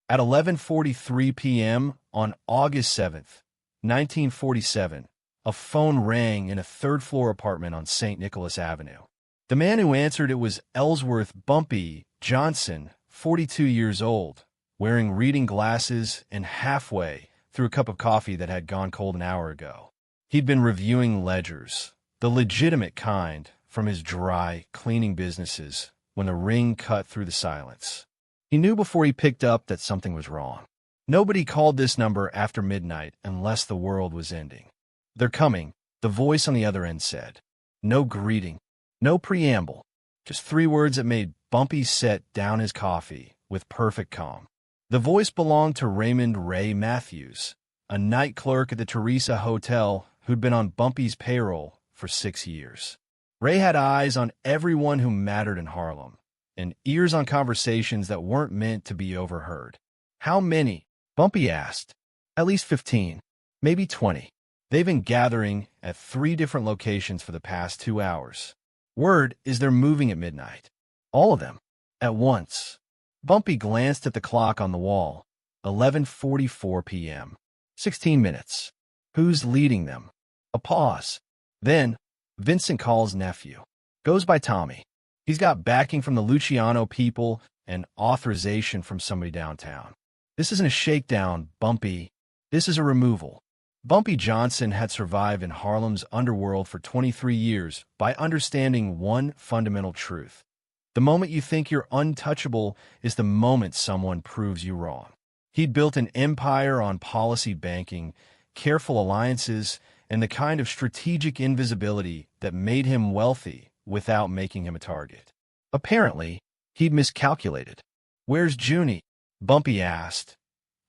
At 11:43 p.m. on August 7th, 1947, a phone rang in a third-floor apartment on St. Nicholas Avenue. The man who answered it was Ellsworth Bumpy Johnson, 42 years old, wearing reading glasses and halfway through a cup of coffee that had gone cold an hour ago. He'd been reviewing ledgers, the legitimate kind, from his dry, cleaning businesses when the ring cut through the silence. He knew before he picked up that something was wrong. Nobody called this number after midnight unless the world was ending. "They're coming," the voice on the other end said. No greeting, no preamble, just 3 words that made Bumpy set down his coffee with perfect calm. The voice belonged to Raymond Ray Matthews, a night clerk at the Teresa Hotel who'd been on Bumpy's payroll for 6 years. Ray had eyes on everyone who mattered in Harlem, and ears on conversations that weren't meant to be overheard. "How many?" Bumpy asked. "At least 15, maybe 20. They've been gathering at 3 different locations for the past 2 hours. Word is they're moving at midnight. All of them. At once." Bumpy glanced at the clock on the wall. 11:44 p.m. 16 minutes. Who's leading them? A pause. Then, Vincent calls nephew. Goes by Tommy. He's got backing from the Luciano people and authorization from somebody downtown. "This isn't a shakedown, Bumpy. This is a removal." Bumpy Johnson had survived in Harlem's underworld for 23 years by understanding one fundamental truth. The moment you think you're untouchable is the moment someone proves you wrong. He'd built an empire on policy banking, careful alliances, and the kind of strategic invisibility that made him wealthy without making him a target. Apparently, he'd miscalculated. "Where's Junie?" Bumpy asked,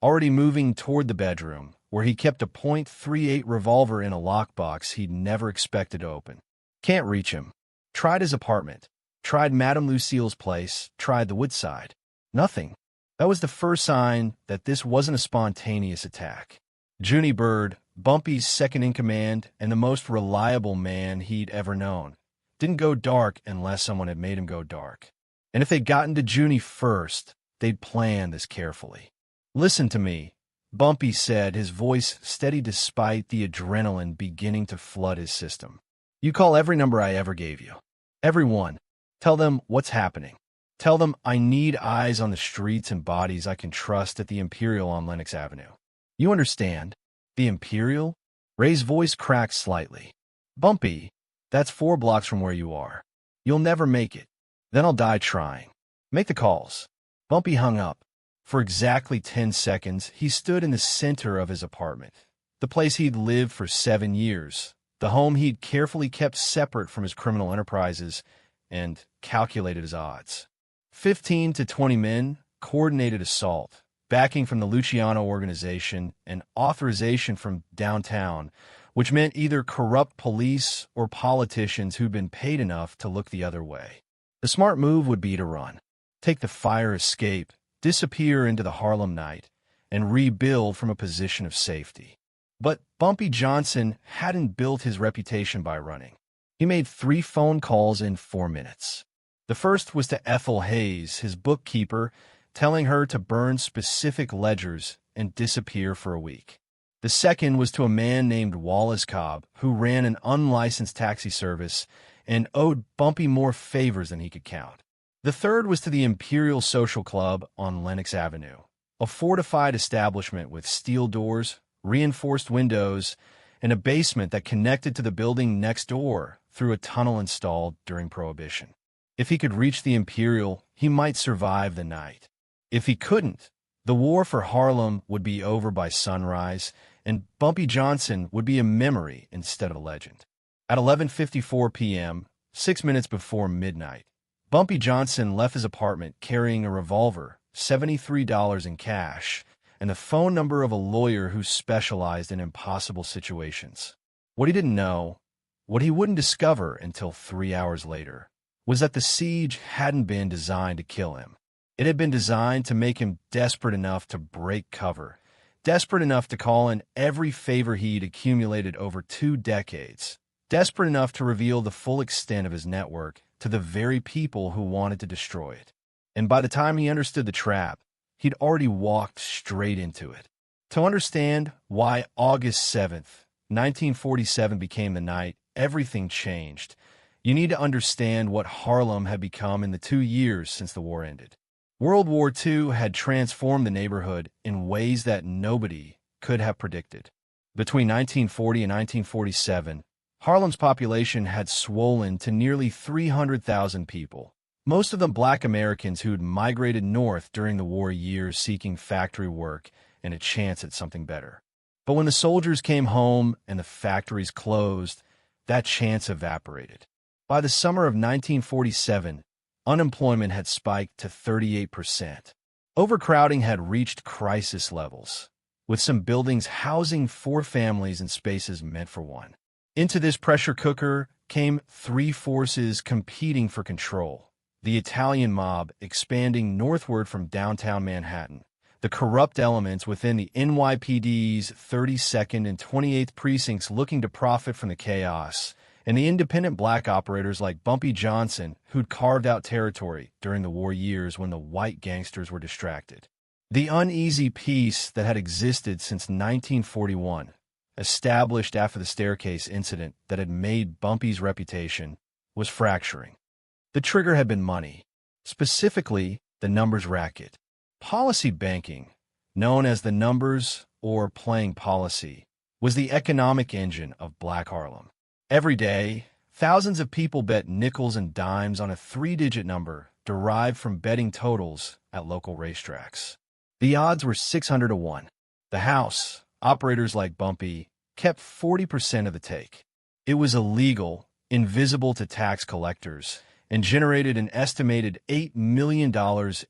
already moving toward the bedroom, where he kept a .38 revolver in a lockbox he'd never expected to open. "Can't reach him. Tried his apartment. Tried Madame Lucille's place. Tried the Woodside. Nothing." That was the first sign that this wasn't a spontaneous attack. Junie Bird, Bumpy's second-in-command and the most reliable man he'd ever known, didn't go dark unless someone had made him go dark. And if they'd gotten to Junie first, they'd planned this carefully. "Listen to me," Bumpy said, his voice steady despite the adrenaline beginning to flood his system. "You call every number I ever gave you. Every one. Tell them what's happening. Tell them I need eyes on the streets and bodies I can trust at the Imperial on Lenox Avenue. You understand? The Imperial?" Ray's voice cracked slightly. "Bumpy, that's 4 blocks from where you are. You'll never make it. Then I'll die trying. Make the calls." Bumpy hung up. For exactly 10 seconds, he stood in the center of his apartment, the place he'd lived for 7 years, the home he'd carefully kept separate from his criminal enterprises, and calculated his odds. 15 to 20 men, coordinated assault, backing from the Luciano organization, and authorization from downtown, which meant either corrupt police or politicians who'd been paid enough to look the other way. The smart move would be to run, take the fire escape, disappear into the Harlem night, and rebuild from a position of safety. But Bumpy Johnson hadn't built his reputation by running. He made 3 phone calls in 4 minutes. The first was to Ethel Hayes, his bookkeeper, telling her to burn specific ledgers and disappear for a week. The second was to a man named Wallace Cobb, who ran an unlicensed taxi service and owed Bumpy more favors than he could count. The third was to the Imperial Social Club on Lenox Avenue, a fortified establishment with steel doors, reinforced windows, and a basement that connected to the building next door through a tunnel installed during Prohibition. If he could reach the Imperial, he might survive the night. If he couldn't, the war for Harlem would be over by sunrise, and Bumpy Johnson would be a memory instead of a legend. At 11:54 p.m., 6 minutes before midnight, Bumpy Johnson left his apartment carrying a revolver, $73 in cash, and the phone number of a lawyer who specialized in impossible situations. What he didn't know, what he wouldn't discover until 3 hours later, was that the siege hadn't been designed to kill him. It had been designed to make him desperate enough to break cover, desperate enough to call in every favor he'd accumulated over 2 decades, desperate enough to reveal the full extent of his network to the very people who wanted to destroy it. And by the time he understood the trap, he'd already walked straight into it. To understand why August 7th, 1947 became the night everything changed, you need to understand what Harlem had become in the 2 years since the war ended. World War II had transformed the neighborhood in ways that nobody could have predicted. Between 1940 and 1947, Harlem's population had swollen to nearly 300,000 people, most of them Black Americans who'd migrated north during the war years seeking factory work and a chance at something better. But when the soldiers came home and the factories closed, that chance evaporated. By the summer of 1947, unemployment had spiked to 38%. Overcrowding had reached crisis levels, with some buildings housing 4 families in spaces meant for one. Into this pressure cooker came 3 forces competing for control: the Italian mob expanding northward from downtown Manhattan, the corrupt elements within the NYPD's 32nd and 28th precincts looking to profit from the chaos, and the independent Black operators like Bumpy Johnson who'd carved out territory during the war years when the white gangsters were distracted. The uneasy peace that had existed since 1941, established after the staircase incident that had made Bumpy's reputation, was fracturing. The trigger had been money, specifically the numbers racket. Policy banking, known as the numbers or playing policy, was the economic engine of Black Harlem. Every day, thousands of people bet nickels and dimes on a 3-digit number derived from betting totals at local racetracks. The odds were 600 to 1. The house, operators like Bumpy, kept 40% of the take. It was illegal, invisible to tax collectors, and generated an estimated $8 million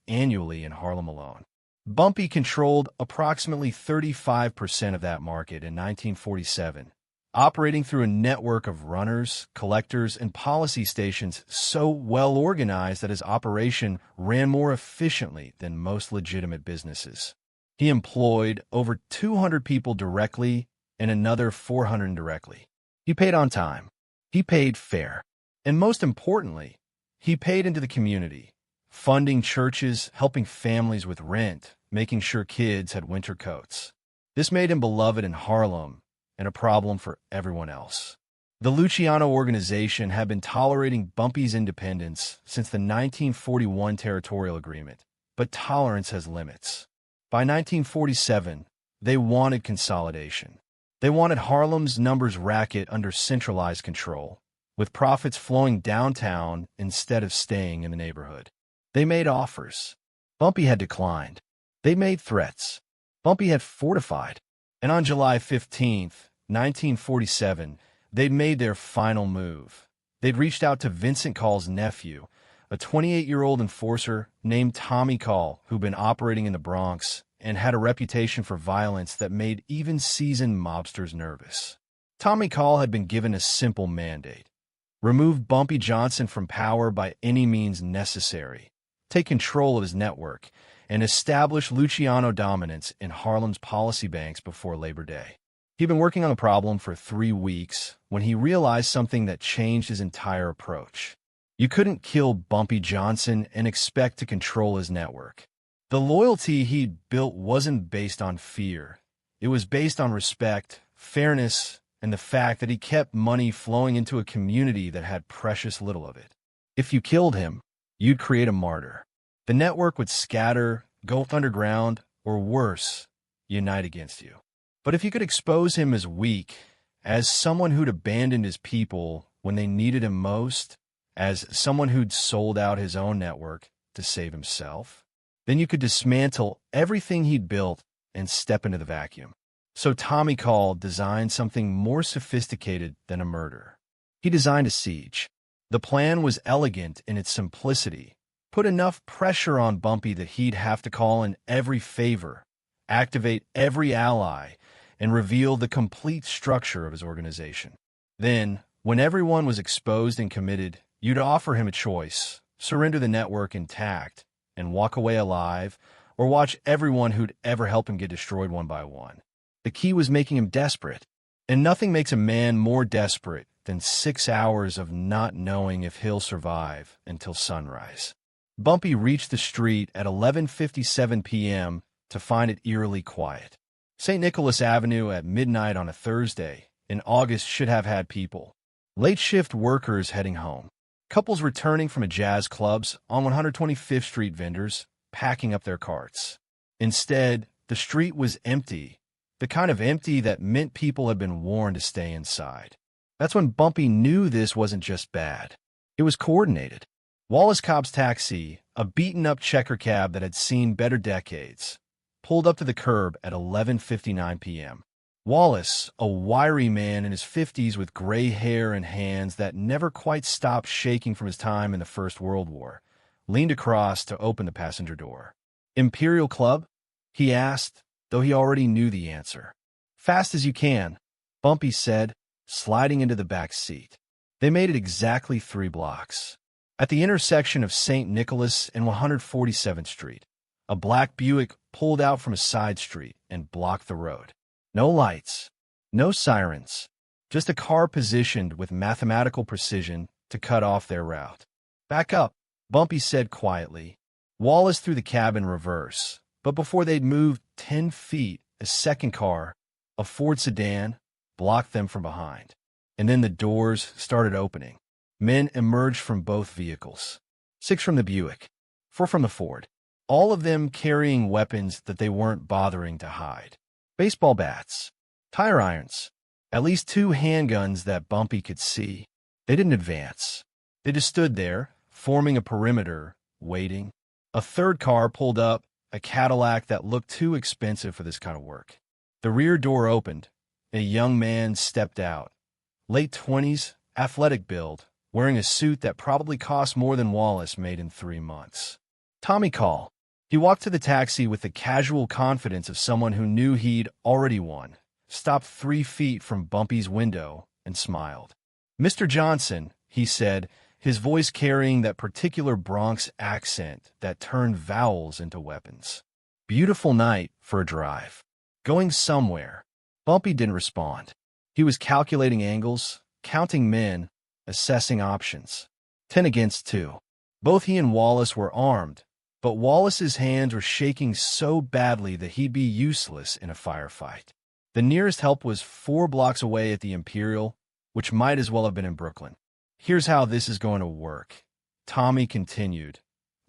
annually in Harlem alone. Bumpy controlled approximately 35% of that market in 1947, operating through a network of runners, collectors, and policy stations so well organized that his operation ran more efficiently than most legitimate businesses. He employed over 200 people directly and another 400 indirectly. He paid on time. He paid fair. And most importantly, he paid into the community, funding churches, helping families with rent, making sure kids had winter coats. This made him beloved in Harlem and a problem for everyone else. The Luciano organization had been tolerating Bumpy's independence since the 1941 territorial agreement, but tolerance has limits. By 1947, they wanted consolidation. They wanted Harlem's numbers racket under centralized control, with profits flowing downtown instead of staying in the neighborhood. They made offers. Bumpy had declined. They made threats. Bumpy had fortified. And on July 15th, 1947, they'd made their final move. They'd reached out to Vincent Call's nephew, a 28-year-old enforcer named Tommy Call, who'd been operating in the Bronx and had a reputation for violence that made even seasoned mobsters nervous. Tommy Call had been given a simple mandate: remove Bumpy Johnson from power by any means necessary, take control of his network, and establish Luciano dominance in Harlem's policy banks before Labor Day. He'd been working on the problem for 3 weeks when he realized something that changed his entire approach. You couldn't kill Bumpy Johnson and expect to control his network. The loyalty he'd built wasn't based on fear. It was based on respect, fairness, and the fact that he kept money flowing into a community that had precious little of it. If you killed him, you'd create a martyr. The network would scatter, go underground, or worse, unite against you. But if you could expose him as weak, as someone who'd abandoned his people when they needed him most, as someone who'd sold out his own network to save himself, then you could dismantle everything he'd built and step into the vacuum. So Tommy Call designed something more sophisticated than a murder. He designed a siege. The plan was elegant in its simplicity. Put enough pressure on Bumpy that he'd have to call in every favor, activate every ally, and reveal the complete structure of his organization. Then, when everyone was exposed and committed, you'd offer him a choice: surrender the network intact and walk away alive, or watch everyone who'd ever helped him get destroyed one by one. The key was making him desperate. And nothing makes a man more desperate than 6 hours of not knowing if he'll survive until sunrise. Bumpy reached the street at 11:57 p.m. to find it eerily quiet. St. Nicholas Avenue at midnight on a Thursday in August should have had people. Late shift workers heading home. Couples returning from a jazz clubs on 125th Street, vendors packing up their carts. Instead, the street was empty, the kind of empty that meant people had been warned to stay inside. That's when Bumpy knew this wasn't just bad. It was coordinated. Wallace Cobb's taxi, a beaten-up checker cab that had seen better decades, pulled up to the curb at 11:59 p.m. Wallace, a wiry man in his 50s with gray hair and hands that never quite stopped shaking from his time in the First World War, leaned across to open the passenger door. "Imperial Club?" he asked, though he already knew the answer. "Fast as you can," Bumpy said, sliding into the back seat. They made it exactly 3 blocks. At the intersection of St. Nicholas and 147th Street, a black Buick pulled out from a side street and blocked the road. No lights, no sirens, just a car positioned with mathematical precision to cut off their route. "Back up," Bumpy said quietly. Wallace threw the cab in reverse, but before they'd moved 10 feet, a second car, a Ford sedan, blocked them from behind. And then the doors started opening. Men emerged from both vehicles. 6 from the Buick, 4 from the Ford, all of them carrying weapons that they weren't bothering to hide. Baseball bats, tire irons, at least 2 handguns that Bumpy could see. They didn't advance. They just stood there, forming a perimeter, waiting. A third car pulled up, a Cadillac that looked too expensive for this kind of work. The rear door opened. A young man stepped out. Late 20s, athletic build, wearing a suit that probably cost more than Wallace made in 3 months. "Tommy call." He walked to the taxi with the casual confidence of someone who knew he'd already won, stopped 3 feet from Bumpy's window, and smiled. "Mr. Johnson," he said, his voice carrying that particular Bronx accent that turned vowels into weapons. "Beautiful night for a drive. Going somewhere." Bumpy didn't respond. He was calculating angles, counting men, assessing options. 10 against 2. Both he and Wallace were armed, but Wallace's hands were shaking so badly that he'd be useless in a firefight. The nearest help was 4 blocks away at the Imperial, which might as well have been in Brooklyn. "Here's how this is going to work," Tommy continued,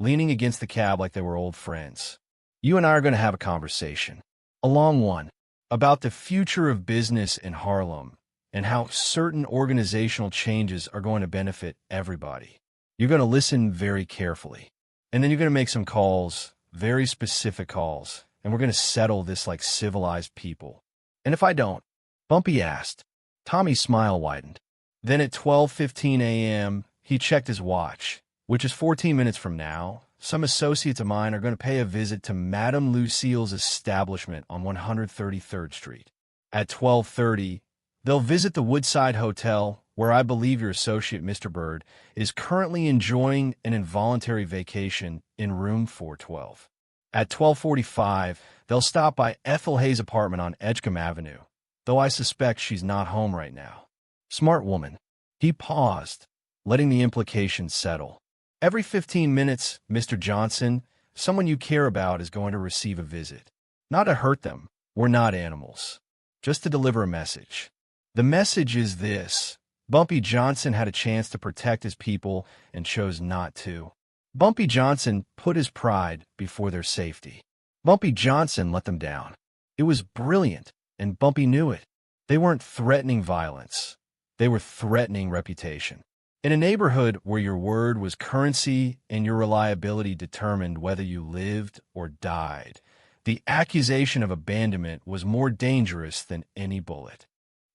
leaning against the cab like they were old friends. "You and I are going to have a conversation. A long one. About the future of business in Harlem and how certain organizational changes are going to benefit everybody. You're going to listen very carefully. And then you're going to make some calls, very specific calls, and we're going to settle this like civilized people. And if I don't?" Bumpy asked. Tommy's smile widened. Then at 12:15 a.m., he checked his watch, which is 14 minutes from now. Some associates of mine are going to pay a visit to Madame Lucille's establishment on 133rd Street. At 12:30, they'll visit the Woodside Hotel, where I believe your associate, Mr. Bird, is currently enjoying an involuntary vacation in room 412. At 12:45, they'll stop by Ethel Hayes' apartment on Edgecombe Avenue, though I suspect she's not home right now. Smart woman. He paused, letting the implications settle. Every 15 minutes, Mr. Johnson, someone you care about is going to receive a visit. Not to hurt them. We're not animals. Just to deliver a message. The message is this: Bumpy Johnson had a chance to protect his people and chose not to. Bumpy Johnson put his pride before their safety. Bumpy Johnson let them down. It was brilliant, and Bumpy knew it. They weren't threatening violence. They were threatening reputation. In a neighborhood where your word was currency and your reliability determined whether you lived or died, the accusation of abandonment was more dangerous than any bullet.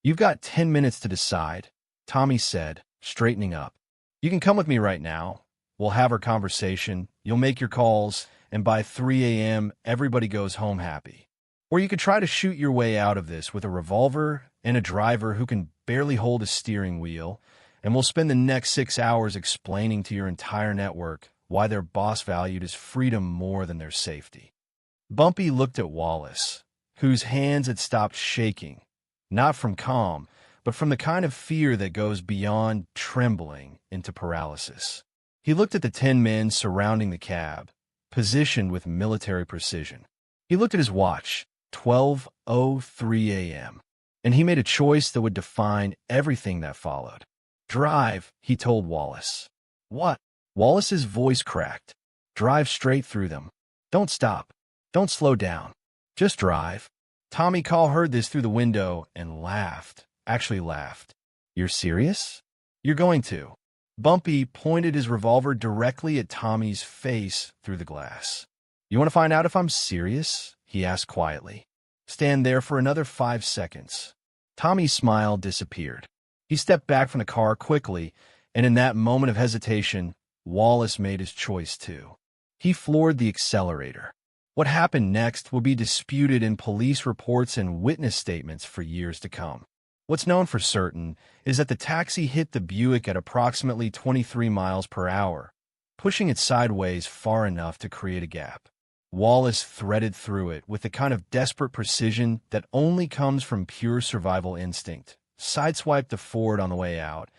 "You've got 10 minutes to decide," Tommy said, straightening up. "You can come with me right now. We'll have our conversation, you'll make your calls, and by 3 a.m., everybody goes home happy. Or you could try to shoot your way out of this with a revolver and a driver who can barely hold a steering wheel, and we'll spend the next 6 hours explaining to your entire network why their boss valued his freedom more than their safety." Bumpy looked at Wallace, whose hands had stopped shaking, not from calm, but from the kind of fear that goes beyond trembling into paralysis. He looked at the 10 men surrounding the cab, positioned with military precision. He looked at his watch, 12:03 a.m., and he made a choice that would define everything that followed. "Drive," he told Wallace. "What?" Wallace's voice cracked. "Drive straight through them. Don't stop. Don't slow down. Just drive." Tommy Call heard this through the window and laughed. Actually laughed. "You're serious? You're going to?" Bumpy pointed his revolver directly at Tommy's face through the glass. "You want to find out if I'm serious?" he asked quietly. "Stand there for another 5 seconds." Tommy's smile disappeared. He stepped back from the car quickly, and in that moment of hesitation, Wallace made his choice too. He floored the accelerator. What happened next will be disputed in police reports and witness statements for years to come. What's known for certain is that the taxi hit the Buick at approximately 23 miles per hour, pushing it sideways far enough to create a gap. Wallace threaded through it with the kind of desperate precision that only comes from pure survival instinct, sideswiped the Ford on the way out,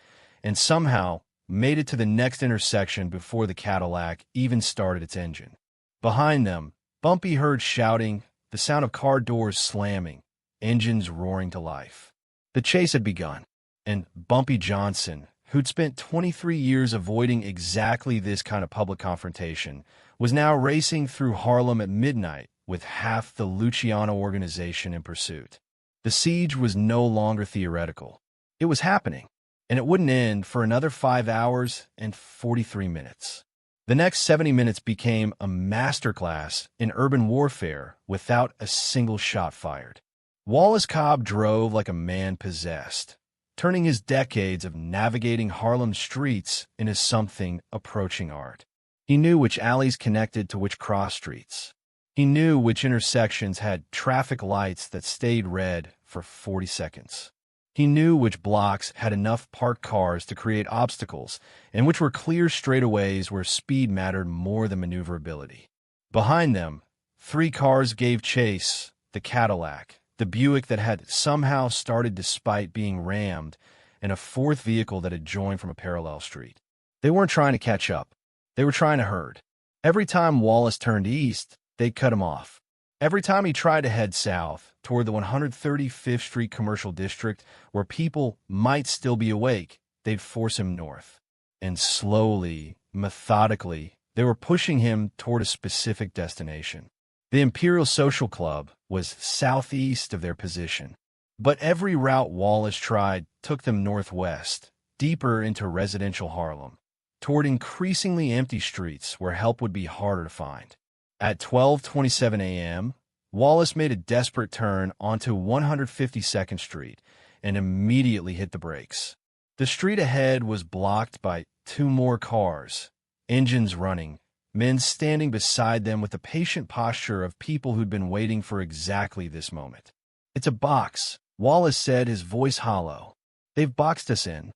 and somehow made it to the next intersection before the Cadillac even started its engine. Behind them, Bumpy heard shouting, the sound of car doors slamming, engines roaring to life. The chase had begun, and Bumpy Johnson, who'd spent 23 years avoiding exactly this kind of public confrontation, was now racing through Harlem at midnight with half the Luciano organization in pursuit. The siege was no longer theoretical. It was happening, and it wouldn't end for another 5 hours and 43 minutes. The next 70 minutes became a masterclass in urban warfare without a single shot fired. Wallace Cobb drove like a man possessed, turning his decades of navigating Harlem streets into something approaching art. He knew which alleys connected to which cross streets. He knew which intersections had traffic lights that stayed red for 40 seconds. He knew which blocks had enough parked cars to create obstacles and which were clear straightaways where speed mattered more than maneuverability. Behind them, 3 cars gave chase: the Cadillac, the Buick that had somehow started despite being rammed, and a 4th vehicle that had joined from a parallel street. They weren't trying to catch up. They were trying to herd. Every time Wallace turned east, they'd cut him off. Every time he tried to head south, toward the 135th Street Commercial District, where people might still be awake, they'd force him north. And slowly, methodically, they were pushing him toward a specific destination. The Imperial Social Club was southeast of their position. But every route Wallace tried took them northwest, deeper into residential Harlem, toward increasingly empty streets where help would be harder to find. At 12:27 a.m., Wallace made a desperate turn onto 152nd Street and immediately hit the brakes. The street ahead was blocked by 2 more cars, engines running, men standing beside them with the patient posture of people who'd been waiting for exactly this moment. "It's a box," Wallace said, his voice hollow. "They've boxed us in."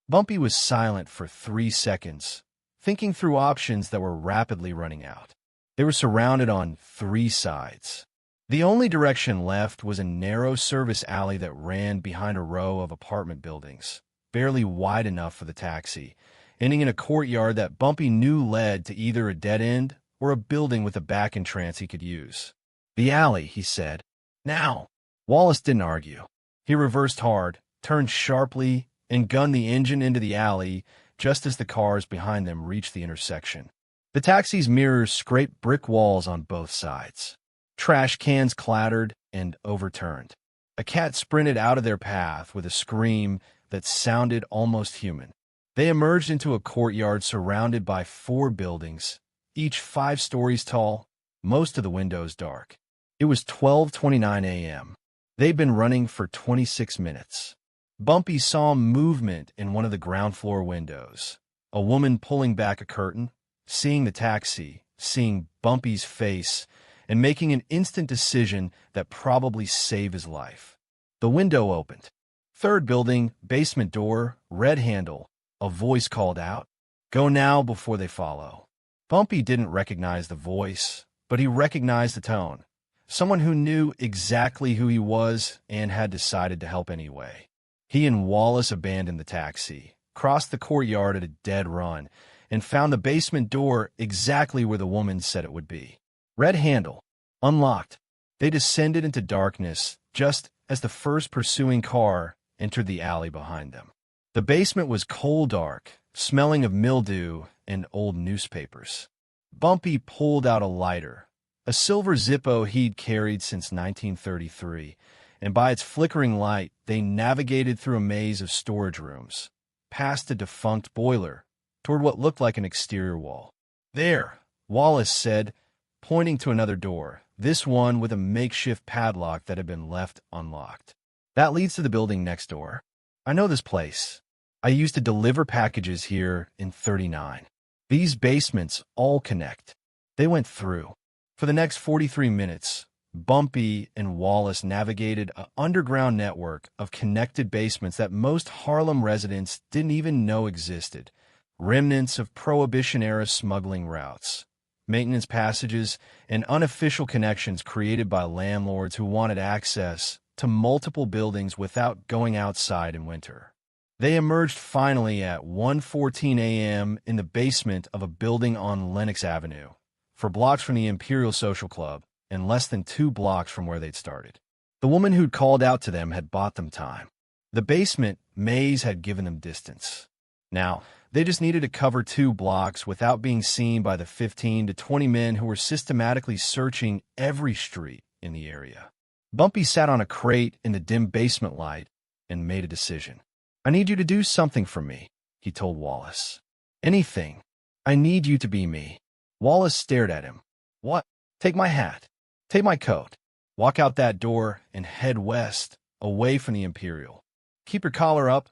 Bumpy was silent for 3 seconds, thinking through options that were rapidly running out. They were surrounded on 3 sides. The only direction left was a narrow service alley that ran behind a row of apartment buildings, barely wide enough for the taxi, ending in a courtyard that Bumpy knew led to either a dead end or a building with a back entrance he could use. "The alley," he said. "Now." Wallace didn't argue. He reversed hard, turned sharply, and gunned the engine into the alley just as the cars behind them reached the intersection. The taxi's mirrors scraped brick walls on both sides. Trash cans clattered and overturned. A cat sprinted out of their path with a scream that sounded almost human. They emerged into a courtyard surrounded by 4 buildings, each 5 stories tall, most of the windows dark. It was 12:29 a.m. They'd been running for 26 minutes. Bumpy saw movement in one of the ground floor windows. A woman pulling back a curtain, seeing the taxi, seeing Bumpy's face, and making an instant decision that probably saved his life. The window opened. 3rd building, basement door, red handle. A voice called out, "Go now before they follow." Bumpy didn't recognize the voice, but he recognized the tone. Someone who knew exactly who he was and had decided to help anyway. He and Wallace abandoned the taxi, crossed the courtyard at a dead run, and found the basement door exactly where the woman said it would be. Red handle. Unlocked. They descended into darkness just as the first pursuing car entered the alley behind them. The basement was coal dark, smelling of mildew and old newspapers. Bumpy pulled out a lighter, a silver Zippo he'd carried since 1933, and by its flickering light, they navigated through a maze of storage rooms, past a defunct boiler, toward what looked like an exterior wall. "There," Wallace said, pointing to another door, this one with a makeshift padlock that had been left unlocked. "That leads to the building next door. I know this place. I used to deliver packages here in '39. These basements all connect." They went through. For the next 43 minutes, Bumpy and Wallace navigated an underground network of connected basements that most Harlem residents didn't even know existed. Remnants of Prohibition-era smuggling routes, maintenance passages, and unofficial connections created by landlords who wanted access to multiple buildings without going outside in winter. They emerged finally at 1:14 a.m. in the basement of a building on Lenox Avenue, 4 blocks from the Imperial Social Club and less than 2 blocks from where they'd started. The woman who'd called out to them had bought them time. The basement maze had given them distance. Now, they just needed to cover 2 blocks without being seen by the 15 to 20 men who were systematically searching every street in the area. Bumpy sat on a crate in the dim basement light and made a decision. "I need you to do something for me," he told Wallace. "Anything. I need you to be me." Wallace stared at him. "What?" "Take my hat. Take my coat. Walk out that door and head west, away from the Imperial. Keep your collar up.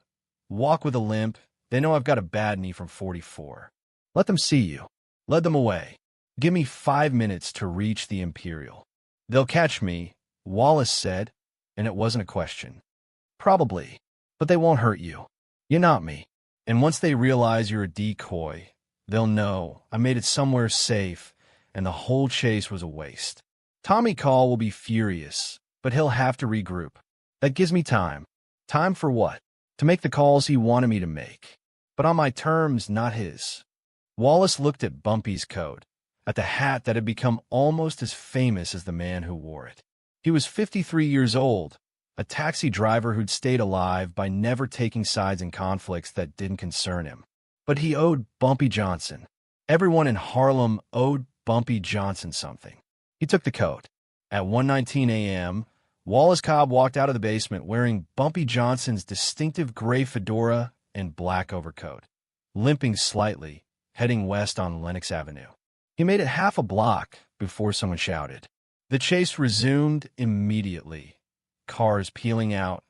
Walk with a limp. They know I've got a bad knee from 44. Let them see you. Lead them away. Give me 5 minutes to reach the Imperial." "They'll catch me," Wallace said, and it wasn't a question. "Probably, but they won't hurt you. You're not me. And once they realize you're a decoy, they'll know I made it somewhere safe, and the whole chase was a waste. Tommy Call will be furious, but he'll have to regroup. That gives me time. Time for what? To make the calls he wanted me to make, but on my terms, not his." Wallace looked at Bumpy's coat, at the hat that had become almost as famous as the man who wore it. He was 53 years old, a taxi driver who'd stayed alive by never taking sides in conflicts that didn't concern him. But he owed Bumpy Johnson. Everyone in Harlem owed Bumpy Johnson something. He took the coat. At 1:19 a.m., Wallace Cobb walked out of the basement wearing Bumpy Johnson's distinctive gray fedora and black overcoat, limping slightly, heading west on Lenox Avenue. He made it half a block before someone shouted. The chase resumed immediately. Cars peeling out,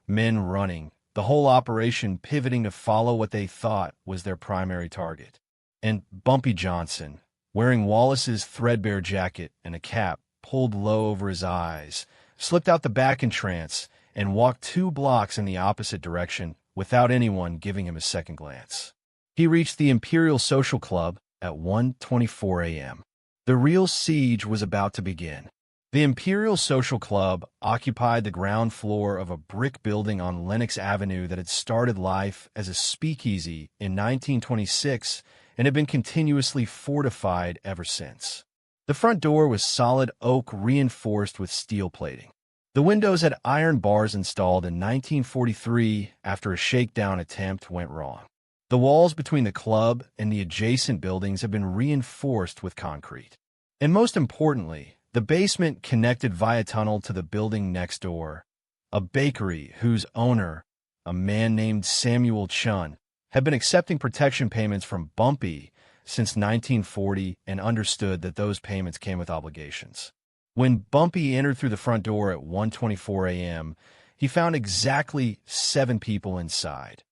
men running, the whole operation pivoting to follow what they thought was their primary target. And Bumpy Johnson, wearing Wallace's threadbare jacket and a cap pulled low over his eyes, slipped out the back entrance and walked 2 blocks in the opposite direction without anyone giving him a second glance. He reached the Imperial Social Club at 1:24 a.m. The real siege was about to begin. The Imperial Social Club occupied the ground floor of a brick building on Lenox Avenue that had started life as a speakeasy in 1926 and had been continuously fortified ever since. The front door was solid oak reinforced with steel plating. The windows had iron bars installed in 1943 after a shakedown attempt went wrong. The walls between the club and the adjacent buildings had been reinforced with concrete. And most importantly, the basement connected via tunnel to the building next door, a bakery whose owner, a man named Samuel Chun, had been accepting protection payments from Bumpy since 1940 and understood that those payments came with obligations. When Bumpy entered through the front door at 1:24 a.m., he found exactly 7 people inside.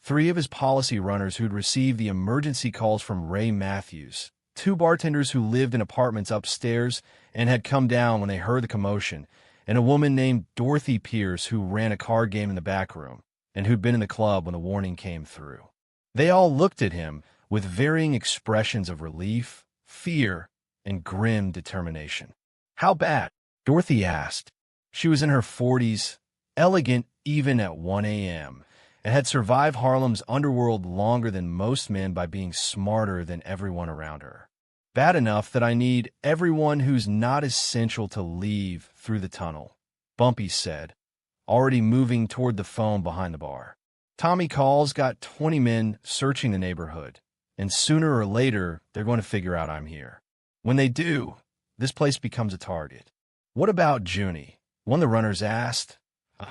3 of his policy runners who'd received the emergency calls from Ray Matthews, 2 bartenders who lived in apartments upstairs and had come down when they heard the commotion, and a woman named Dorothy Pierce who ran a card game in the back room and who'd been in the club when the warning came through. They all looked at him with varying expressions of relief, fear, and grim determination. "How bad?" Dorothy asked. She was in her 40s, elegant even at 1 a.m., and had survived Harlem's underworld longer than most men by being smarter than everyone around her. Bad enough that I need everyone who's not essential to leave through the tunnel, Bumpy said, already moving toward the phone behind the bar. Tommy calls got 20 men searching the neighborhood, and sooner or later, they're going to figure out I'm here. When they do, this place becomes a target. What about Junie? One of the runners asked.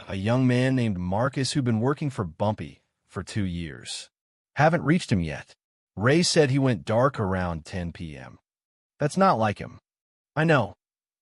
A young man named Marcus who'd been working for Bumpy for 2 years. Haven't reached him yet. Ray said he went dark around 10 p.m. That's not like him. I know,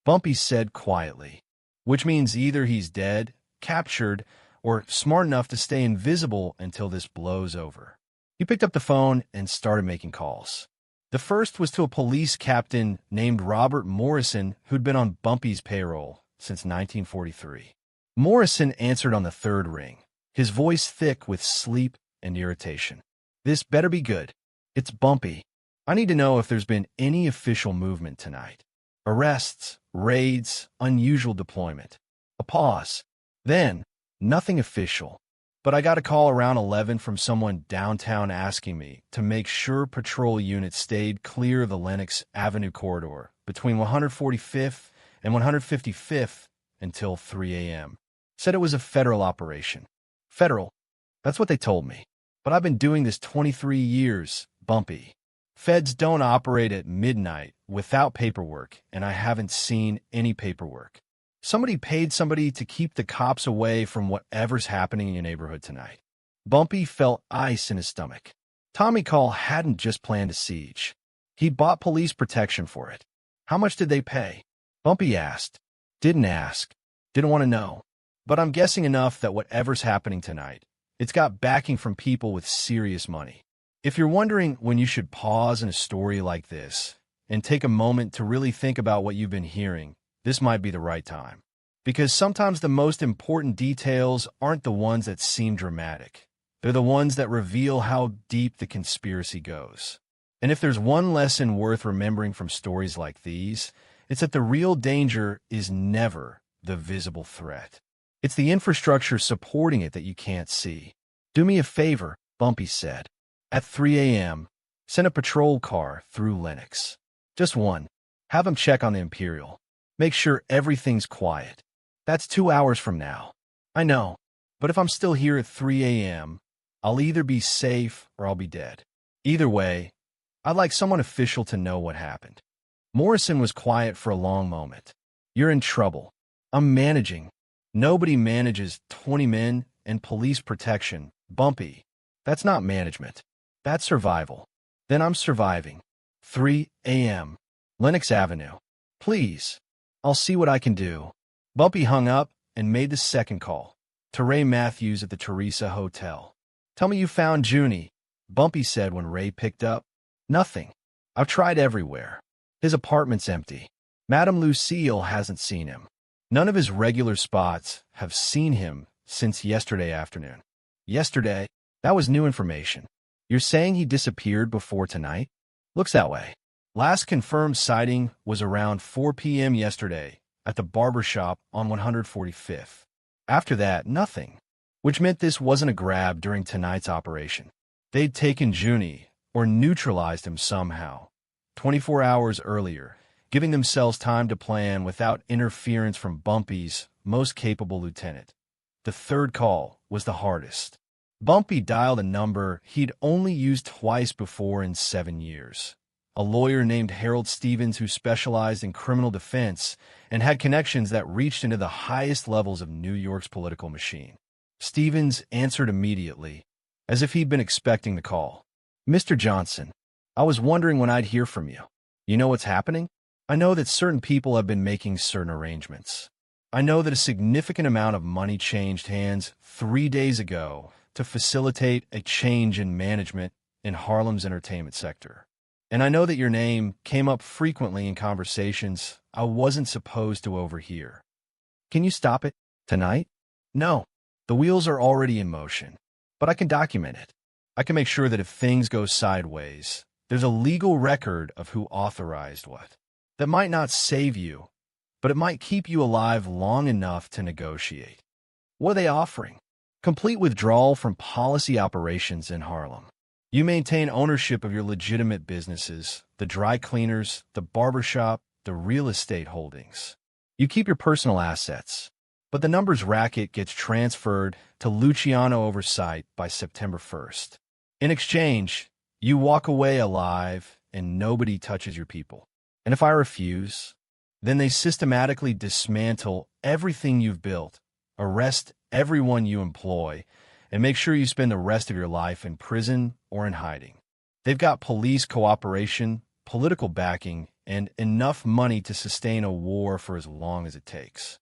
Bumpy said quietly, which means either he's dead, captured, or smart enough to stay invisible until this blows over. He picked up the phone and started making calls. The first was to a police captain named Robert Morrison who'd been on Bumpy's payroll since 1943. Morrison answered on the third ring, his voice thick with sleep and irritation. This better be good. It's Bumpy. I need to know if there's been any official movement tonight. Arrests, raids, unusual deployment. A pause. Then, nothing official. But I got a call around 11 from someone downtown asking me to make sure patrol units stayed clear of the Lenox Avenue corridor between 145th and 155th until 3 a.m. Said it was a federal operation. Federal? That's what they told me. But I've been doing this 23 years, Bumpy. Feds don't operate at midnight without paperwork, and I haven't seen any paperwork. Somebody paid somebody to keep the cops away from whatever's happening in your neighborhood tonight. Bumpy felt ice in his stomach. Tommy Call hadn't just planned a siege. He'd bought police protection for it. How much did they pay? Bumpy asked. Didn't ask. Didn't want to know. But I'm guessing enough that whatever's happening tonight, it's got backing from people with serious money. If you're wondering when you should pause in a story like this and take a moment to really think about what you've been hearing, this might be the right time. Because sometimes the most important details aren't the ones that seem dramatic. They're the ones that reveal how deep the conspiracy goes. And if there's one lesson worth remembering from stories like these, it's that the real danger is never the visible threat. It's the infrastructure supporting it that you can't see. Do me a favor, Bumpy said. At 3 a.m., send a patrol car through Lenox. Just one. Have them check on the Imperial. Make sure everything's quiet. That's 2 hours from now. I know, but if I'm still here at 3 a.m., I'll either be safe or I'll be dead. Either way, I'd like someone official to know what happened. Morrison was quiet for a long moment. You're in trouble. I'm managing. Nobody manages 20 men and police protection. Bumpy. That's not management. That's survival. Then I'm surviving. 3 a.m. Lenox Avenue. Please. I'll see what I can do. Bumpy hung up and made the second call. To Ray Matthews at the Teresa Hotel. Tell me you found Junie, Bumpy said when Ray picked up. Nothing. I've tried everywhere. His apartment's empty. Madame Lucille hasn't seen him. None of his regular spots have seen him since yesterday afternoon. Yesterday? That was new information. You're saying he disappeared before tonight? Looks that way. Last confirmed sighting was around 4 p.m. yesterday at the barber shop on 145th. After that, nothing, which meant this wasn't a grab during tonight's operation. They'd taken Junie, or neutralized him somehow, 24 hours earlier, giving themselves time to plan without interference from Bumpy's most capable lieutenant. The third call was the hardest. Bumpy dialed a number he'd only used twice before in 7 years. A lawyer named Harold Stevens who specialized in criminal defense and had connections that reached into the highest levels of New York's political machine. Stevens answered immediately, as if he'd been expecting the call. Mr. Johnson, I was wondering when I'd hear from you. You know what's happening? I know that certain people have been making certain arrangements. I know that a significant amount of money changed hands 3 days ago to facilitate a change in management in Harlem's entertainment sector. And I know that your name came up frequently in conversations I wasn't supposed to overhear. Can you stop it tonight? No. The wheels are already in motion. But I can document it. I can make sure that if things go sideways, there's a legal record of who authorized what. That might not save you, but it might keep you alive long enough to negotiate. What are they offering? Complete withdrawal from policy operations in Harlem. You maintain ownership of your legitimate businesses, the dry cleaners, the barbershop, the real estate holdings. You keep your personal assets, but the numbers racket gets transferred to Luciano oversight by September 1st. In exchange, you walk away alive and nobody touches your people. And if I refuse, then they systematically dismantle everything you've built, arrest everyone you employ, and make sure you spend the rest of your life in prison or in hiding. They've got police cooperation, political backing, and enough money to sustain a war for as long as it takes.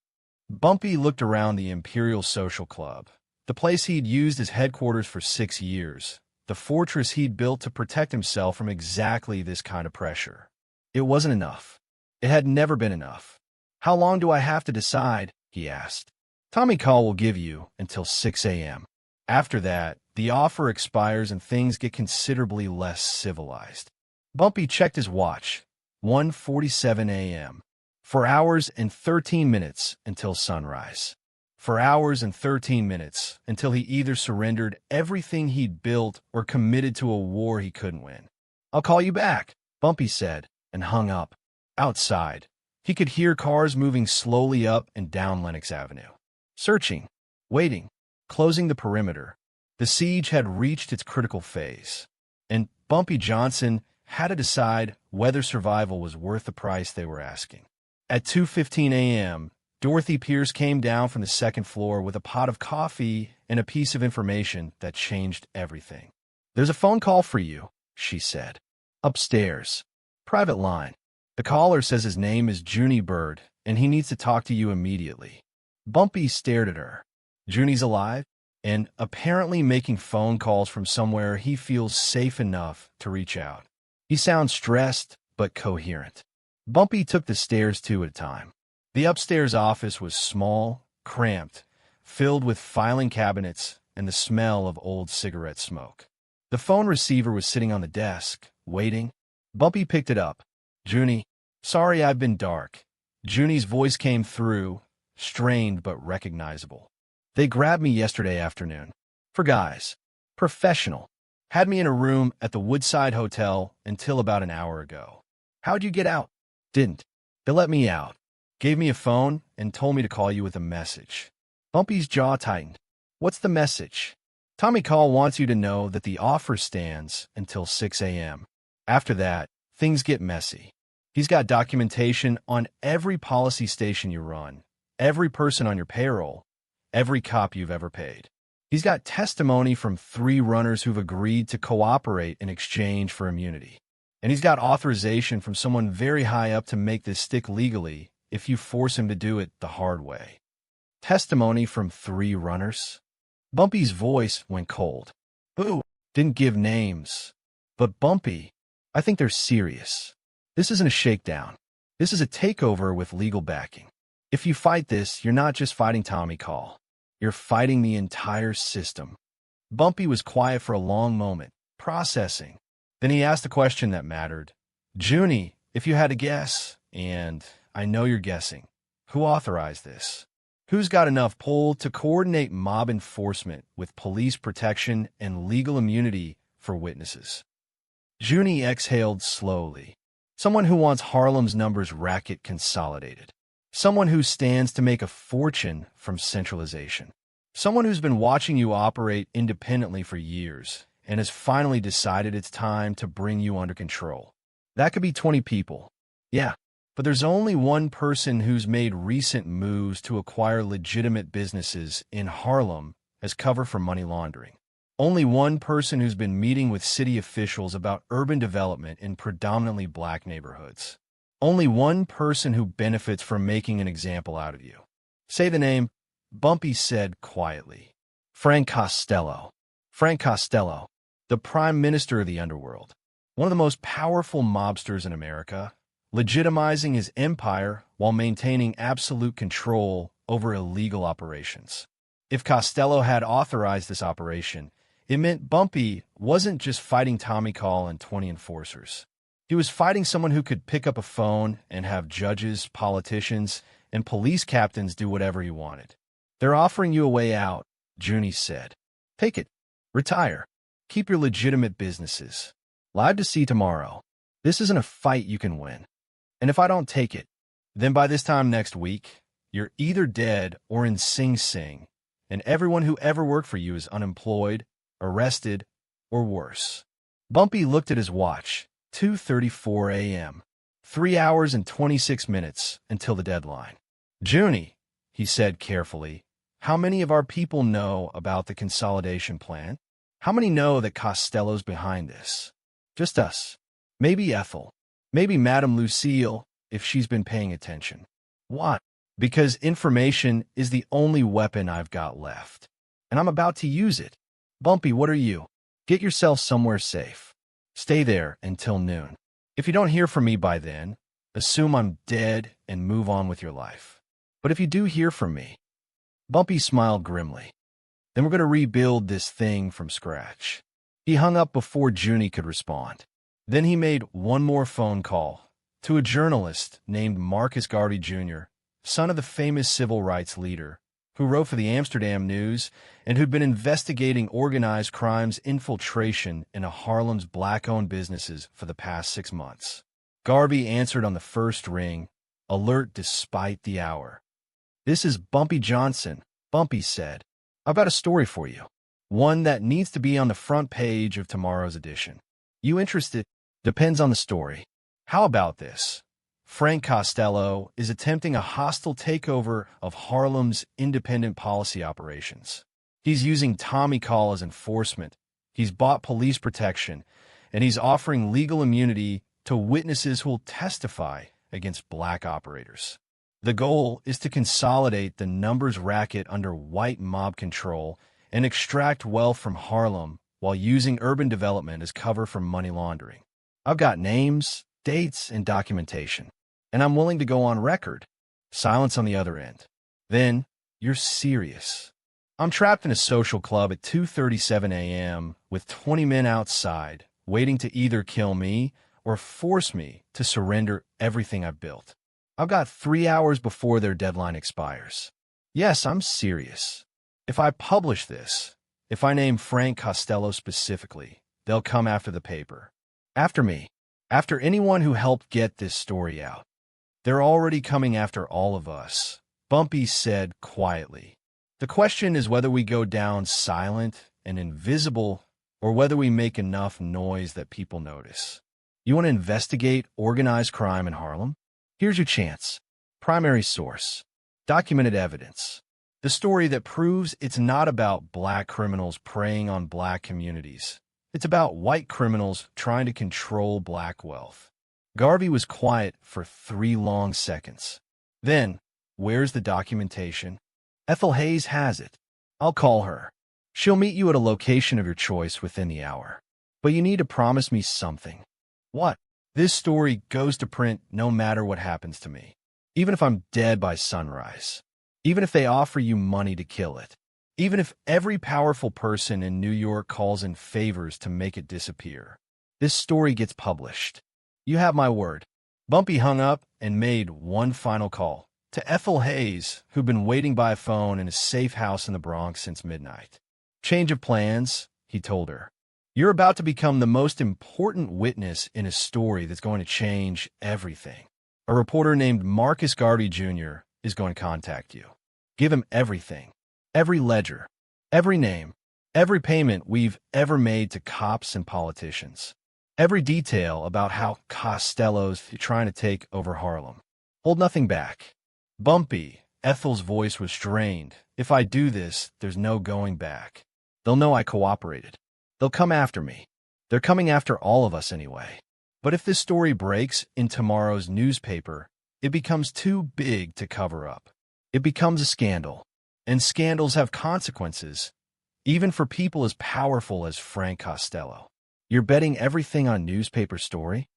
Bumpy looked around the Imperial Social Club, the place he'd used as headquarters for 6 years, the fortress he'd built to protect himself from exactly this kind of pressure. It wasn't enough. It had never been enough. How long do I have to decide? He asked. Tommy Call will give you until 6 a.m. After that, the offer expires and things get considerably less civilized. Bumpy checked his watch. 1:47 a.m. 4 hours and 13 minutes until sunrise. 4 hours and 13 minutes until he either surrendered everything he'd built or committed to a war he couldn't win. I'll call you back, Bumpy said, and hung up. Outside, he could hear cars moving slowly up and down Lenox Avenue. Searching, waiting, closing the perimeter. The siege had reached its critical phase, and Bumpy Johnson had to decide whether survival was worth the price they were asking. At 2:15 a.m., Dorothy Pierce came down from the second floor with a pot of coffee and a piece of information that changed everything. There's a phone call for you, she said. Upstairs. Private line. The caller says his name is Junie Bird, and he needs to talk to you immediately. Bumpy stared at her. Junie's alive, and apparently making phone calls from somewhere he feels safe enough to reach out. He sounds stressed, but coherent. Bumpy took the stairs 2 at a time. The upstairs office was small, cramped, filled with filing cabinets and the smell of old cigarette smoke. The phone receiver was sitting on the desk, waiting. Bumpy picked it up. Junie, sorry I've been dark. Junie's voice came through, strained but recognizable. They grabbed me yesterday afternoon. For guys. Professional. Had me in a room at the Woodside Hotel until about an hour ago. How'd you get out? Didn't. They let me out. Gave me a phone and told me to call you with a message. Bumpy's jaw tightened. What's the message? Tommy Call wants you to know that the offer stands until 6 a.m. After that, things get messy. He's got documentation on every policy station you run, every person on your payroll, every cop you've ever paid. He's got testimony from 3 runners who've agreed to cooperate in exchange for immunity. And he's got authorization from someone very high up to make this stick legally if you force him to do it the hard way. Testimony from 3 runners? Bumpy's voice went cold. Who? Didn't give names. But Bumpy, I think they're serious. This isn't a shakedown. This is a takeover with legal backing. If you fight this, you're not just fighting Tommy Call. You're fighting the entire system. Bumpy was quiet for a long moment, processing. Then he asked a question that mattered. Junie, if you had to guess, and I know you're guessing, who authorized this? Who's got enough pull to coordinate mob enforcement with police protection and legal immunity for witnesses? Junie exhaled slowly. Someone who wants Harlem's numbers racket consolidated. Someone who stands to make a fortune from centralization. Someone who's been watching you operate independently for years and has finally decided it's time to bring you under control. That could be 20 people. Yeah, but there's only one person who's made recent moves to acquire legitimate businesses in Harlem as cover for money laundering. Only one person who's been meeting with city officials about urban development in predominantly black neighborhoods. Only one person who benefits from making an example out of you. Say the name, Bumpy said quietly. Frank Costello. Frank Costello, the Prime Minister of the underworld. One of the most powerful mobsters in America, legitimizing his empire while maintaining absolute control over illegal operations. If Costello had authorized this operation, it meant Bumpy wasn't just fighting Tommy Call and 20 enforcers. He was fighting someone who could pick up a phone and have judges, politicians, and police captains do whatever he wanted. They're offering you a way out, Junie said. Take it. Retire. Keep your legitimate businesses. Live to see tomorrow. This isn't a fight you can win. And if I don't take it, then by this time next week, you're either dead or in Sing Sing, and everyone who ever worked for you is unemployed, arrested, or worse. Bumpy looked at his watch. 2:34 a.m. 3 hours and 26 minutes until the deadline. Junie, he said carefully, how many of our people know about the consolidation plan? How many know that Costello's behind this? Just us. Maybe Ethel. Maybe Madame Lucille, if she's been paying attention. Why? Because information is the only weapon I've got left. And I'm about to use it. Bumpy, what are you? Get yourself somewhere safe. Stay there until noon. If you don't hear from me by then, assume I'm dead and move on with your life. But if you do hear from me, Bumpy smiled grimly. Then we're going to rebuild this thing from scratch. He hung up before Junie could respond. Then he made one more phone call to a journalist named Marcus Garvey Jr., son of the famous civil rights leader, who wrote for the Amsterdam News and who'd been investigating organized crime's infiltration into Harlem's black-owned businesses for the past 6 months. Garvey answered on the first ring, alert despite the hour. This is Bumpy Johnson, Bumpy said. I've got a story for you. One that needs to be on the front page of tomorrow's edition. You interested? Depends on the story. How about this? Frank Costello is attempting a hostile takeover of Harlem's independent policy operations. He's using Tommy Call as enforcement. He's bought police protection, and he's offering legal immunity to witnesses who will testify against black operators. The goal is to consolidate the numbers racket under white mob control and extract wealth from Harlem while using urban development as cover for money laundering. I've got names, dates, and documentation, and I'm willing to go on record. Silence on the other end. Then, you're serious. I'm trapped in a social club at 2:37 a.m. with 20 men outside, waiting to either kill me or force me to surrender everything I've built. I've got 3 hours before their deadline expires. Yes, I'm serious. If I publish this, if I name Frank Costello specifically, they'll come after the paper. After me. After anyone who helped get this story out. They're already coming after all of us, Bumpy said quietly. The question is whether we go down silent and invisible or whether we make enough noise that people notice. You want to investigate organized crime in Harlem? Here's your chance. Primary source. Documented evidence. The story that proves it's not about black criminals preying on black communities. It's about white criminals trying to control black wealth. Garvey was quiet for 3 long seconds. Then, where's the documentation? Ethel Hayes has it. I'll call her. She'll meet you at a location of your choice within the hour. But you need to promise me something. What? This story goes to print no matter what happens to me. Even if I'm dead by sunrise. Even if they offer you money to kill it. Even if every powerful person in New York calls in favors to make it disappear. This story gets published. You have my word. Bumpy hung up and made one final call to Ethel Hayes, who'd been waiting by phone in a safe house in the Bronx since midnight. Change of plans, he told her. You're about to become the most important witness in a story that's going to change everything. A reporter named Marcus Garvey Jr. is going to contact you. Give him everything. Every ledger. Every name. Every payment we've ever made to cops and politicians. Every detail about how Costello's trying to take over Harlem. Hold nothing back. Bumpy, Ethel's voice was strained. If I do this, there's no going back. They'll know I cooperated. They'll come after me. They're coming after all of us anyway. But if this story breaks in tomorrow's newspaper, it becomes too big to cover up. It becomes a scandal. And scandals have consequences, even for people as powerful as Frank Costello. You're betting everything on a newspaper story?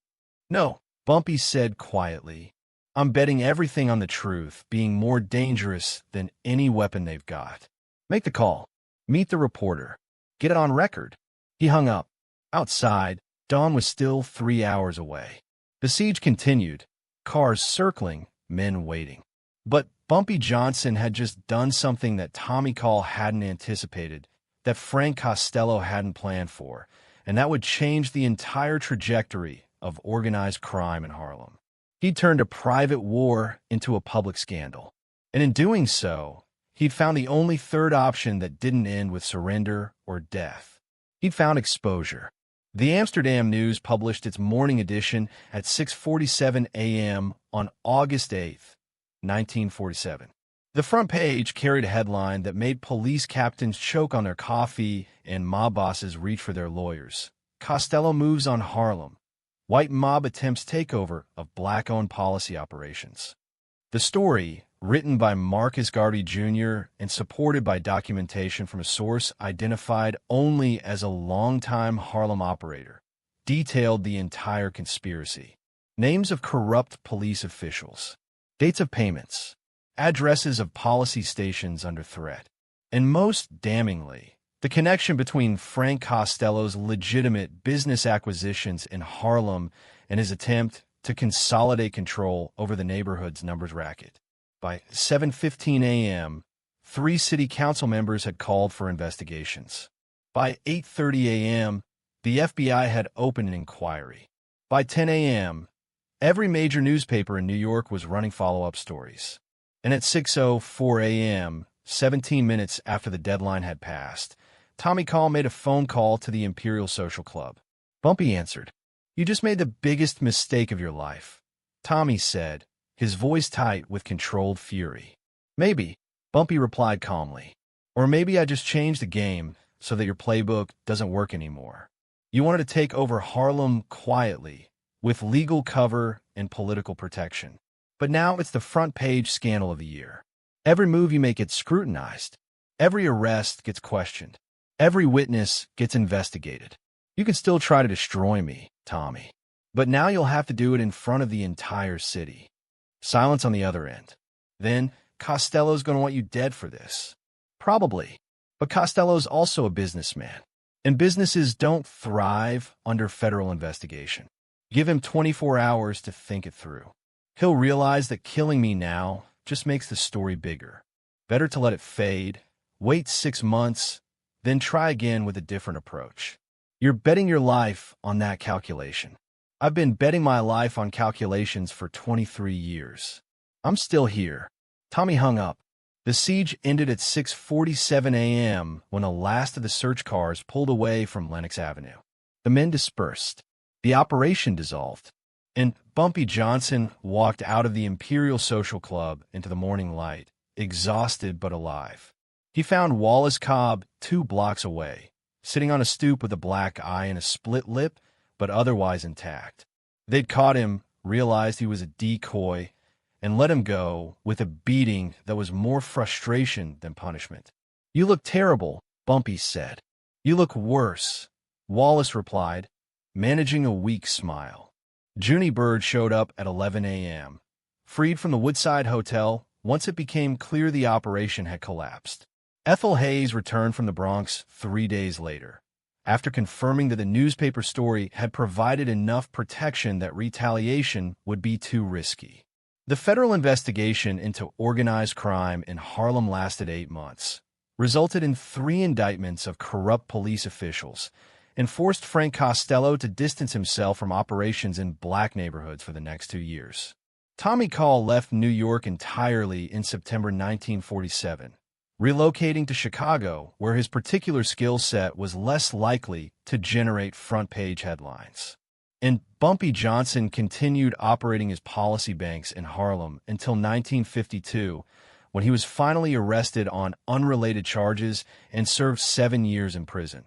No, Bumpy said quietly. I'm betting everything on the truth being more dangerous than any weapon they've got. Make the call. Meet the reporter. Get it on record. He hung up. Outside, dawn was still 3 hours away. The siege continued, cars circling, men waiting. But Bumpy Johnson had just done something that Tommy Call hadn't anticipated, that Frank Costello hadn't planned for, and that would change the entire trajectory of organized crime in Harlem. He turned a private war into a public scandal. And in doing so, he'd found the only third option that didn't end with surrender or death. He'd found exposure. The Amsterdam News published its morning edition at 6:47 a.m. on August 8th, 1947. The front page carried a headline that made police captains choke on their coffee and mob bosses reach for their lawyers. Costello moves on Harlem. White mob attempts takeover of black-owned policy operations. The story, written by Marcus Garvey Jr. and supported by documentation from a source identified only as a longtime Harlem operator, detailed the entire conspiracy. Names of corrupt police officials, dates of payments, addresses of policy stations under threat, and most damningly, the connection between Frank Costello's legitimate business acquisitions in Harlem and his attempt to consolidate control over the neighborhood's numbers racket. By 7:15 a.m., 3 city council members had called for investigations. By 8:30 a.m., the FBI had opened an inquiry. By 10 a.m., every major newspaper in New York was running follow-up stories. And at 6:04 a.m., 17 minutes after the deadline had passed, Tommy Call made a phone call to the Imperial Social Club. Bumpy answered. "You just made the biggest mistake of your life," Tommy said, his voice tight with controlled fury. "Maybe," Bumpy replied calmly. "Or maybe I just changed the game so that your playbook doesn't work anymore. You wanted to take over Harlem quietly, with legal cover and political protection. But now it's the front page scandal of the year. Every move you make gets scrutinized. Every arrest gets questioned. Every witness gets investigated. You can still try to destroy me, Tommy. But now you'll have to do it in front of the entire city." Silence on the other end. "Then Costello's going to want you dead for this." "Probably. But Costello's also a businessman. And businesses don't thrive under federal investigation. Give him 24 hours to think it through. He'll realize that killing me now just makes the story bigger. Better to let it fade, wait 6 months, then try again with a different approach. You're betting your life on that calculation. I've been betting my life on calculations for 23 years. I'm still here." Tommy hung up. The siege ended at 6:47 a.m. when the last of the search cars pulled away from Lenox Avenue. The men dispersed. The operation dissolved. And Bumpy Johnson walked out of the Imperial Social Club into the morning light, exhausted but alive. He found Wallace Cobb 2 blocks away, sitting on a stoop with a black eye and a split lip, but otherwise intact. They'd caught him, realized he was a decoy, and let him go with a beating that was more frustration than punishment. "You look terrible," Bumpy said. "You look worse," Wallace replied, managing a weak smile. Junie Bird showed up at 11 a.m., freed from the Woodside Hotel once it became clear the operation had collapsed. Ethel Hayes returned from the Bronx 3 days later, after confirming that the newspaper story had provided enough protection that retaliation would be too risky. The federal investigation into organized crime in Harlem lasted 8 months, resulted in 3 indictments of corrupt police officials, and forced Frank Costello to distance himself from operations in black neighborhoods for the next 2 years. Tommy Call left New York entirely in September 1947, relocating to Chicago, where his particular skill set was less likely to generate front-page headlines. And Bumpy Johnson continued operating his policy banks in Harlem until 1952, when he was finally arrested on unrelated charges and served 7 years in prison.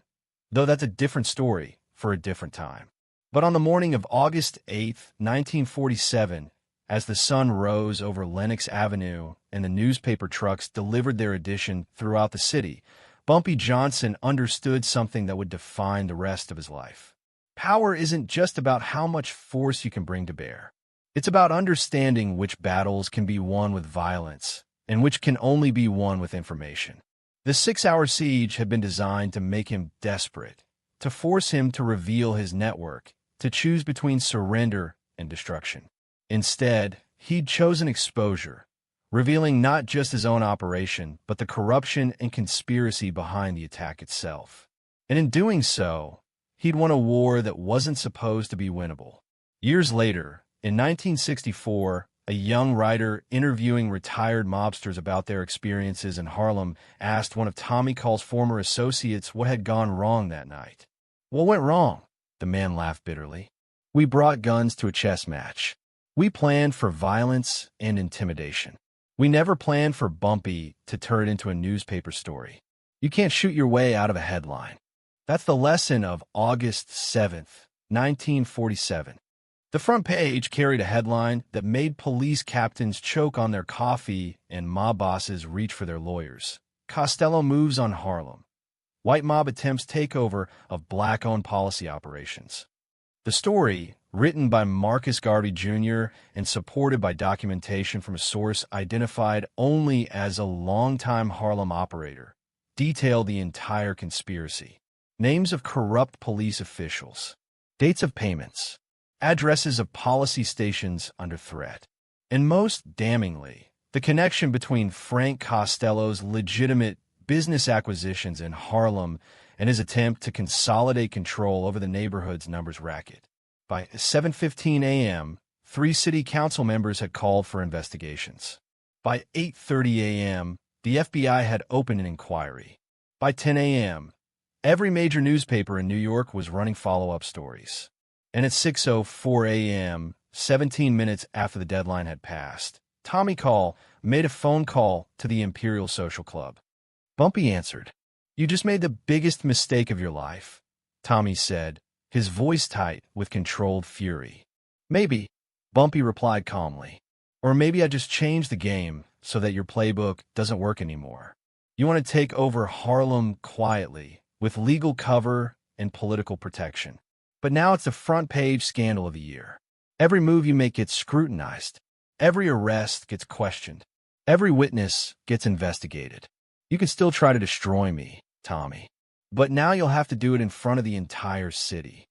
Though that's a different story for a different time. But on the morning of August 8, 1947, as the sun rose over Lenox Avenue and the newspaper trucks delivered their edition throughout the city, Bumpy Johnson understood something that would define the rest of his life. Power isn't just about how much force you can bring to bear. It's about understanding which battles can be won with violence and which can only be won with information. The 6-hour siege had been designed to make him desperate, to force him to reveal his network, to choose between surrender and destruction. Instead, he'd chosen exposure, revealing not just his own operation, but the corruption and conspiracy behind the attack itself. And in doing so, he'd won a war that wasn't supposed to be winnable. Years later, in 1964, a young writer interviewing retired mobsters about their experiences in Harlem asked one of Tommy Call's former associates what had gone wrong that night. "What went wrong?" The man laughed bitterly. "We brought guns to a chess match. We planned for violence and intimidation. We never planned for Bumpy to turn it into a newspaper story. You can't shoot your way out of a headline." That's the lesson of August 7th, 1947. The front page carried a headline that made police captains choke on their coffee and mob bosses reach for their lawyers. Costello moves on Harlem. White mob attempts takeover of black-owned policy operations. The story, written by Marcus Garvey Jr. and supported by documentation from a source identified only as a longtime Harlem operator, detailed the entire conspiracy. Names of corrupt police officials, dates of payments, addresses of policy stations under threat, and most damningly, the connection between Frank Costello's legitimate business acquisitions in Harlem and his attempt to consolidate control over the neighborhood's numbers racket. By 7:15 a.m., 3 city council members had called for investigations. By 8:30 a.m., the FBI had opened an inquiry. By 10 a.m., every major newspaper in New York was running follow-up stories. And at 6:04 a.m., 17 minutes after the deadline had passed, Tommy Call made a phone call to the Imperial Social Club. Bumpy answered. "You just made the biggest mistake of your life," Tommy said, his voice tight with controlled fury. "Maybe," Bumpy replied calmly. "Or maybe I just changed the game so that your playbook doesn't work anymore. You want to take over Harlem quietly, with legal cover and political protection. But now it's the front page scandal of the year. Every move you make gets scrutinized. Every arrest gets questioned. Every witness gets investigated. You can still try to destroy me, Tommy. But now you'll have to do it in front of the entire city."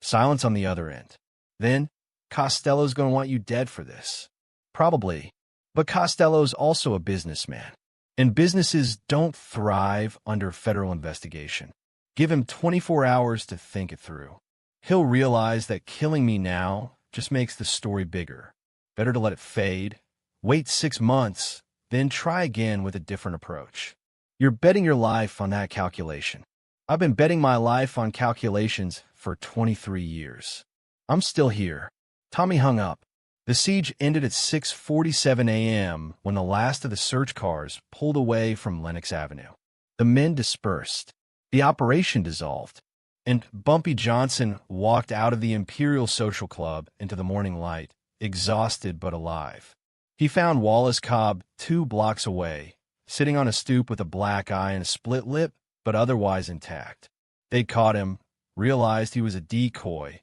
Silence on the other end. "Then, Costello's going to want you dead for this." "Probably. But Costello's also a businessman. And businesses don't thrive under federal investigation. Give him 24 hours to think it through. He'll realize that killing me now just makes the story bigger. Better to let it fade, wait 6 months, then try again with a different approach. You're betting your life on that calculation. I've been betting my life on calculations for 23 years. I'm still here." Tommy hung up. The siege ended at 6:47 a.m. when the last of the search cars pulled away from Lenox Avenue. The men dispersed. The operation dissolved. And Bumpy Johnson walked out of the Imperial Social Club into the morning light, exhausted but alive. He found Wallace Cobb 2 blocks away, sitting on a stoop with a black eye and a split lip, but otherwise intact. They'd caught him, realized he was a decoy,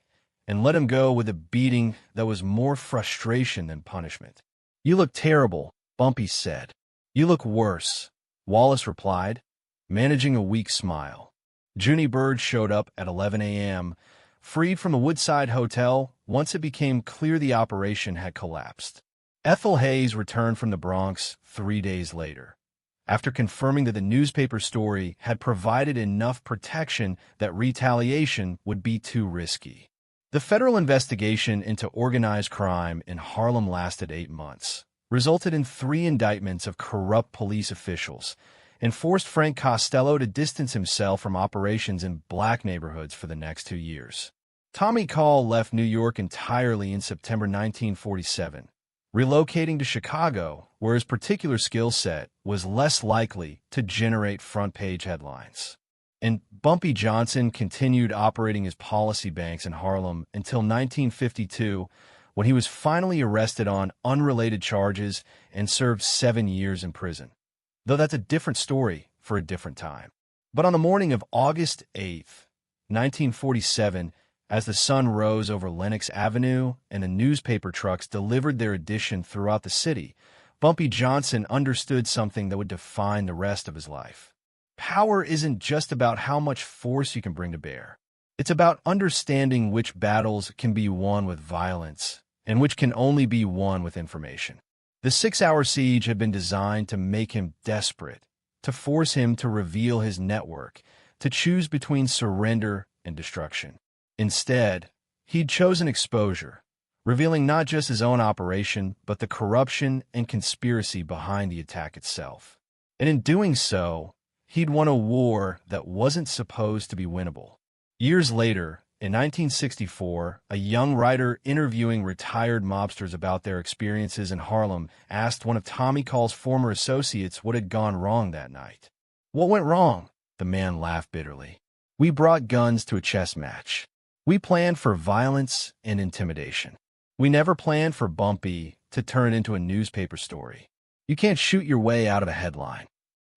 and let him go with a beating that was more frustration than punishment. "You look terrible," Bumpy said. "You look worse," Wallace replied, managing a weak smile. Junie Bird showed up at 11 a.m., freed from the Woodside Hotel once it became clear the operation had collapsed. Ethel Hayes returned from the Bronx 3 days later, after confirming that the newspaper story had provided enough protection that retaliation would be too risky. The federal investigation into organized crime in Harlem lasted 8 months, resulted in 3 indictments of corrupt police officials, and forced Frank Costello to distance himself from operations in black neighborhoods for the next 2 years. Tommy Call left New York entirely in September 1947, relocating to Chicago, where his particular skill set was less likely to generate front-page headlines. And Bumpy Johnson continued operating his policy banks in Harlem until 1952, when he was finally arrested on unrelated charges and served 7 years in prison. Though that's a different story for a different time. But on the morning of August 8th, 1947, as the sun rose over Lenox Avenue and the newspaper trucks delivered their edition throughout the city, Bumpy Johnson understood something that would define the rest of his life. Power isn't just about how much force you can bring to bear. It's about understanding which battles can be won with violence and which can only be won with information. The 6-hour siege had been designed to make him desperate, to force him to reveal his network, to choose between surrender and destruction. Instead, he'd chosen exposure, revealing not just his own operation, but the corruption and conspiracy behind the attack itself. And in doing so, he'd won a war that wasn't supposed to be winnable. Years later, in 1964, a young writer interviewing retired mobsters about their experiences in Harlem asked one of Tommy Call's former associates what had gone wrong that night. "What went wrong?" The man laughed bitterly. "We brought guns to a chess match. We planned for violence and intimidation. We never planned for Bumpy to turn into a newspaper story. You can't shoot your way out of a headline."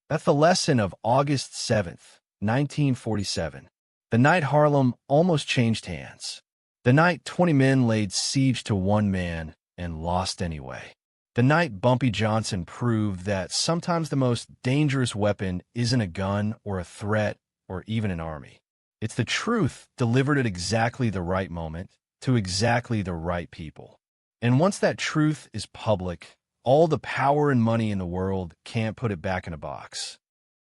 That's the lesson of August 7th, 1947. The night Harlem almost changed hands. The night 20 men laid siege to one man and lost anyway. The night Bumpy Johnson proved that sometimes the most dangerous weapon isn't a gun or a threat or even an army. It's the truth delivered at exactly the right moment to exactly the right people. And once that truth is public, all the power and money in the world can't put it back in a box.